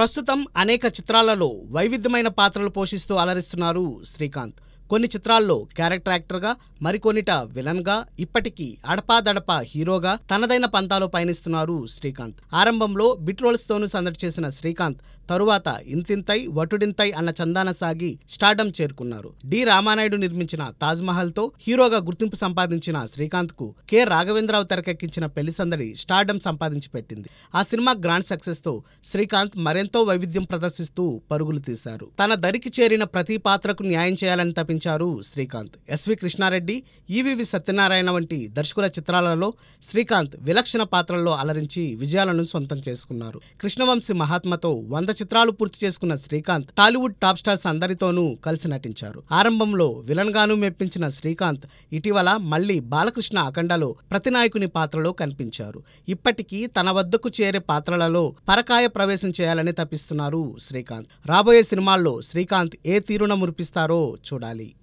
ప్రస్తుతం అనేక చిత్రాలలో వైవిధ్యమైన పాత్రలు పోషిస్తూ అలరిస్తున్నారు శ్రీకాంత్. కొన్ని చిత్రాల్లో క్యారెక్టర్ యాక్టర్గా, మరికొన్నిట విలన్గా, ఇప్పటికీ అడపాదడపా హీరోగా తనదైన పంతాలో పయనిస్తున్నారు శ్రీకాంత్. ఆరంభంలో బిట్ రోల్స్తోనూ సందడి చేసిన శ్రీకాంత్ తరువాత ఇంతింతై వటుడింతై అన్న చందాన సాగి స్టార్డమ్ చేరుకున్నారు. డి రామానాయుడు నిర్మించిన తాజ్మహల్తో హీరోగా గుర్తింపు సంపాదించిన శ్రీకాంత్కు కె రాఘవేంద్రరావు తెరకెక్కించిన పెళ్లి సందడి స్టార్డమ్ సంపాదించి పెట్టింది. ఆ సినిమా గ్రాండ్ సక్సెస్తో శ్రీకాంత్ మరెంతో వైవిధ్యం ప్రదర్శిస్తూ పరుగులు తీశారు. తన దరికి చేరిన ప్రతి పాత్రకు న్యాయం చేయాలని తప్పించారు శ్రీకాంత్. ఎస్వి కృష్ణారెడ్డి, ఈవీవి సత్యనారాయణ వంటి దర్శకుల చిత్రాలలో శ్రీకాంత్ విలక్షణ పాత్రల్లో అలరించి విజయాలను సొంతం చేసుకున్నారు. కృష్ణవంశీ మహాత్మతో 100 చిత్రాలు పూర్తి చేసుకున్న శ్రీకాంత్ టాలీవుడ్ టాప్ స్టార్స్ అందరితోనూ కలిసి నటించారు. ఆరంభంలో విలన్ గాను మెప్పించిన శ్రీకాంత్ ఇటీవల మళ్లీ బాలకృష్ణ అఖండలో ప్రతినాయకుని పాత్రలో కనిపించారు. ఇప్పటికీ తన వద్దకు చేరే పాత్రలలో పరకాయ ప్రవేశం చేయాలని తప్పిస్తున్నారు శ్రీకాంత్. రాబోయే సినిమాల్లో శ్రీకాంత్ ఏ తీరున మురిపిస్తారో చూడాలి.